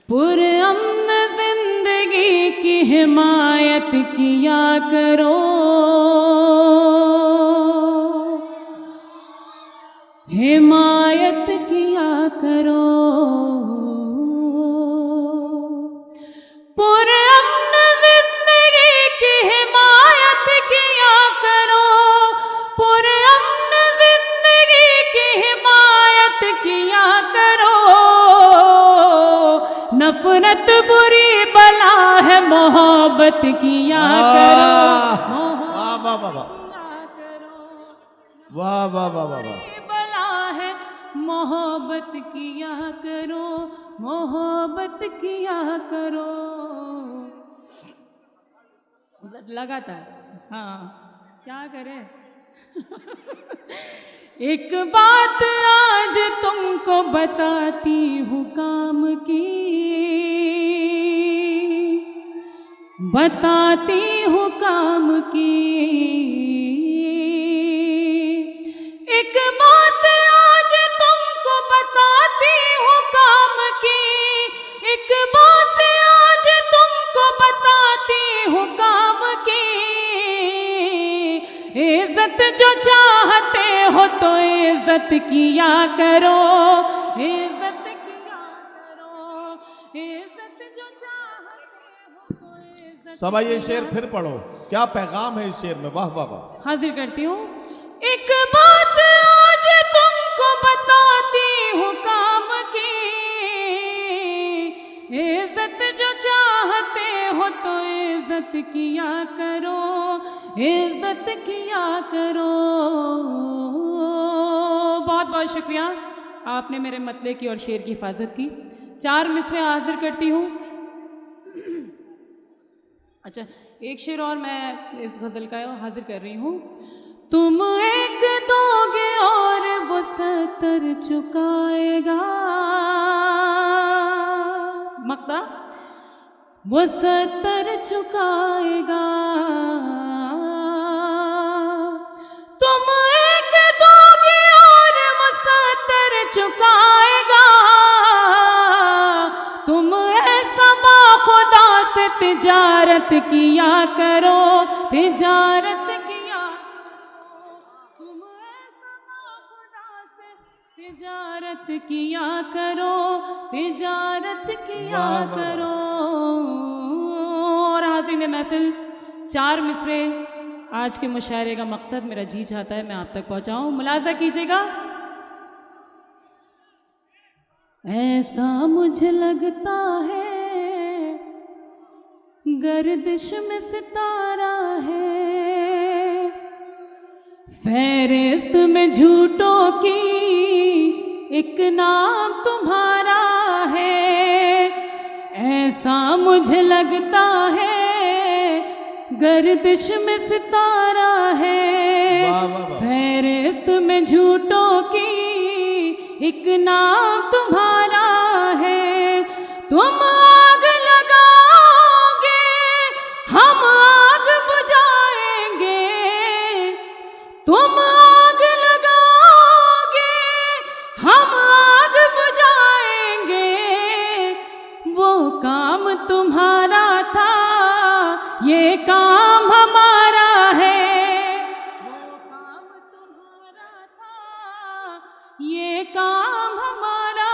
पुरअमन जिंदगी की हिमायत किया करो, हिमायत किया करो। पुरअमन जिंदगी की हिमायत किया करो, पुरअमन जिंदगी की हिमायत किया करो। नफरत बुरी बला है, मोहब्बत किया करो, वाह वाह वाह वाह वाह वाह वाह वाह वाह। बला है, मोहब्बत किया करो, मोहब्बत किया करो। लगातार, हाँ क्या करें। एक बात आज तुमको बताती हूँ काम की, बताती हूँ काम की। एक बात आज तुमको बताती हूँ काम की, एक बात आज तुमको बताती हूँ काम की। इज्जत जो चाहते हो तो इज्जत किया करो, इज्जत किया करो, इज्जत जो चाहते हो तो इज्जत। सबा ये शेर फिर पढ़ो, क्या पैगाम है इस शेर में। वाह वाह वाह। हाजिर करती हूँ। एक बात आज तुमको बताती हूँ काम की, इज्जत जो चाहते हो तो इज्जत किया करो, इज्जत किया करो। बहुत बहुत शुक्रिया, आपने मेरे मतले की और शेर की हिफाजत की। 4 मिसरे हाजिर करती हूँ। अच्छा, एक शेर और मैं इस गज़ल का हाजिर कर रही हूँ। तुम एक दोगे और वो 70 चुकाएगा, मक्ता वो 70 चुकाएगा। तुम एक दोगे और वो 70 चुकाएगा। तुम ऐसा बाखुदा से तिजारत किया करो, तिजारत किया करो। तुम ऐसा बाखुदा से तिजारत किया करो, तिजारत किया करो। और हाज़िर महफिल, 4 मिसरे आज के मुशायरे का मकसद मेरा जी चाहता है मैं आप तक पहुंचाऊं। मुलाजा कीजिएगा। ऐसा मुझे लगता है गर्दिश में सितारा है, फहरिस्त में झूठों की एक नाम तुम्हारा है। ऐसा मुझे लगता है गर्दिश में सितारा है, फहरिस्त में झूठों की एक नाम तुम्हारा है। तुम आग लगाओगे, हम आग बुझाएंगे। तुम आग लगाओगे, हम आग बुझाएंगे। वो काम तुम्हारा था, ये काम हमारा है। वो काम तुम्हारा था, ये काम हमारा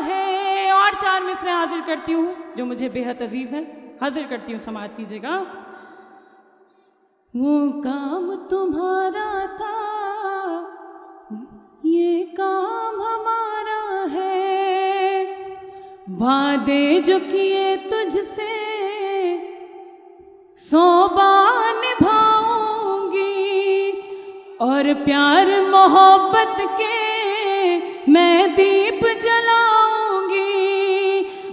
है। और 4 मिसरे हाजिर करती हूँ जो मुझे बेहद अजीज है, हाजिर करती हूँ, समाअत कीजिएगा। वो काम तुम्हारा था, ये काम हमारा है। वादे जो किए तुझसे 100 बार निभाऊंगी, और प्यार मोहब्बत के मैं दीप जलाऊंगी।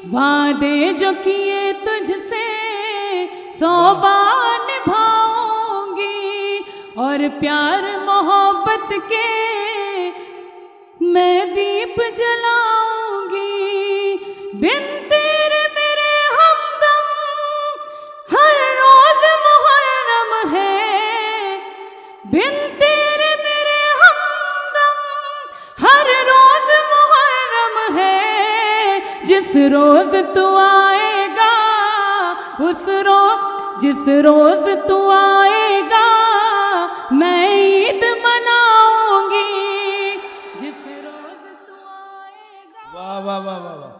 वादे जो किए तुझसे 100 बार निभाऊंगी, और प्यार मोहब्बत के मैं दीप जलाऊंगी। बिन तेरे मेरे हमदम हर रोज मुहर्रम है। बिन तेरे मेरे हमदम हर रोज मुहर्रम है। जिस रोज रोज तू आएगा, जिस रोज तू आएगा मैं ईद मनाऊंगी, जिस रोज तू आएगा। वाह वाह वाह वाह वाह,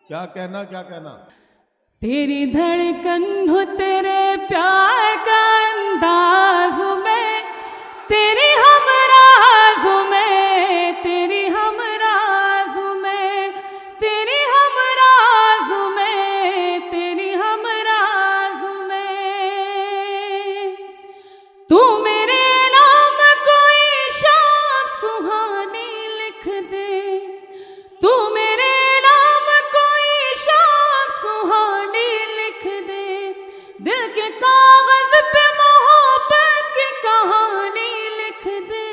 क्या कहना क्या कहना। तेरी धड़कन हो तेरे प्यार का अंदाज में, तेरी हमराज में, तेरी हमराज में, तेरी हमराज में, तेरी हमराज में। तू मेरे नाम कोई शाम सुहानी लिख दे, तू मेरे नाम कोई शाम सुहानी लिख दे, दिल के कागज पे मोहब्बत की कहानी लिख दे,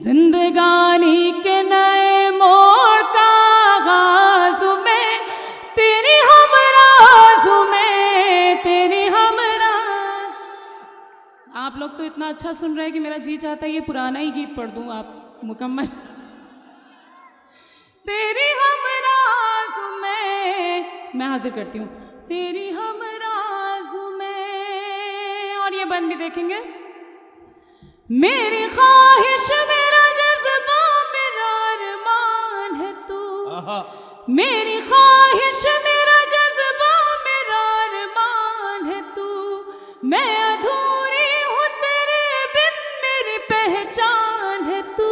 जिंदगानी के नए मोड़ का आगाज में, तेरी हमराज में, तेरी हमराज। आप लोग तो इतना अच्छा सुन रहे हैं कि मेरा जी चाहता है ये पुराना ही गीत पढ़ दूं आप मुकम्मल। तेरी हमराज में, मैं हाजिर करती हूँ, तेरी हमराज में। और ये बंद भी देखेंगे। मेरी ख्वाहिश मेरा जज्बा मेरा अरमान है तू, मेरी ख्वाहिश मेरा जज्बा मेरा अरमान है तू, मैं अधूरी हूँ तेरे बिन मेरी पहचान है तू,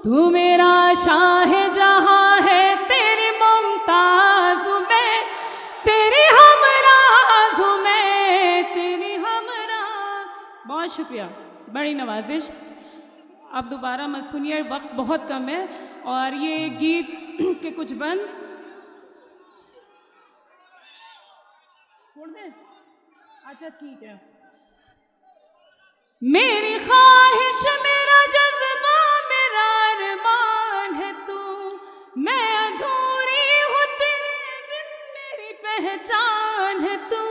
तू मेरा शाहजहां है तेरी मुमताज में, तेरी हमराज में, तेरी हमराज। बहुत शुक्रिया, बड़ी नवाजिश। अब दोबारा मत सुनिए, वक्त बहुत कम है और ये गीत के कुछ बंद छोड़ दें। अच्छा ठीक है। मेरी ख्वाहिश मेरा जज्बा मेरा अरमान है तू, मैं अधूरी हूँ तेरे बिन मेरी पहचान है तू,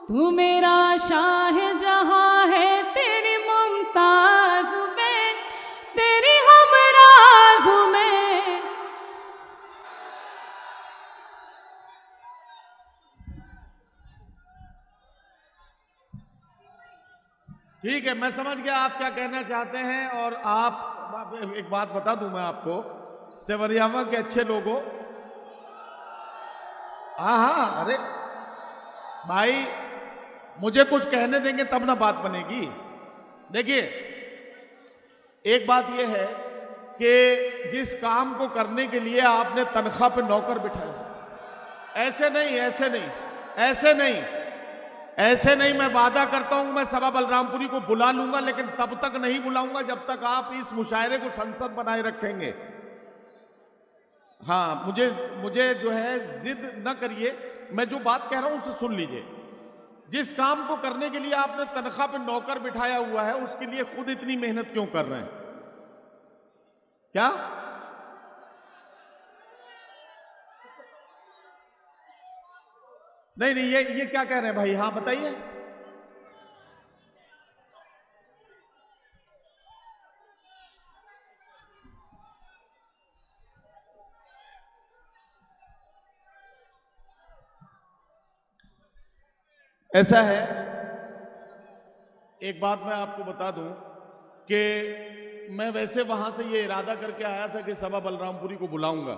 तू मेरा शाहजहां है तेरी मुमताज में, तेरी हमराज में। ठीक है, मैं समझ गया आप क्या कहना चाहते हैं। और आप एक बात बता दूं मैं आपको, सेवरियामा के अच्छे लोगों, हाँ, अरे भाई मुझे कुछ कहने देंगे तब ना बात बनेगी। देखिए, एक बात यह है कि जिस काम को करने के लिए आपने तनख्वाह पे नौकर बिठाया, ऐसे नहीं, ऐसे नहीं, ऐसे नहीं, ऐसे नहीं। मैं वादा करता हूं मैं सबा बलरामपुरी को बुला लूंगा, लेकिन तब तक नहीं बुलाऊंगा जब तक आप इस मुशायरे को संसद बनाए रखेंगे। हाँ, मुझे जो है जिद न करिए, मैं जो बात कह रहा हूं उसे सुन लीजिए। जिस काम को करने के लिए आपने तनख्वाह पे नौकर बिठाया हुआ है, उसके लिए खुद इतनी मेहनत क्यों कर रहे हैं? क्या नहीं, ये क्या कह रहे हैं भाई? हाँ बताइए। ऐसा है, एक बात मैं आपको बता दूं कि मैं वैसे वहां से ये इरादा करके आया था कि सबा बलरामपुरी को बुलाऊंगा,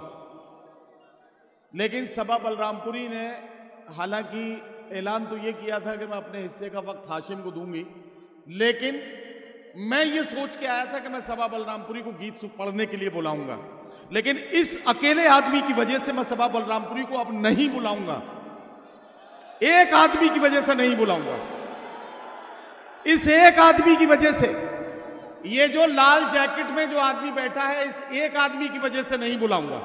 लेकिन सबा बलरामपुरी ने हालांकि ऐलान तो ये किया था कि मैं अपने हिस्से का वक्त हाशिम को दूंगी, लेकिन मैं ये सोच के आया था कि मैं सबा बलरामपुरी को गीत पढ़ने के लिए बुलाऊंगा, लेकिन इस अकेले आदमी की वजह से मैं सबा बलरामपुरी को अब नहीं बुलाऊंगा। एक आदमी की वजह से नहीं बुलाऊंगा। इस एक आदमी की वजह से, ये जो लाल जैकेट में जो आदमी बैठा है, इस एक आदमी की वजह से नहीं बुलाऊंगा।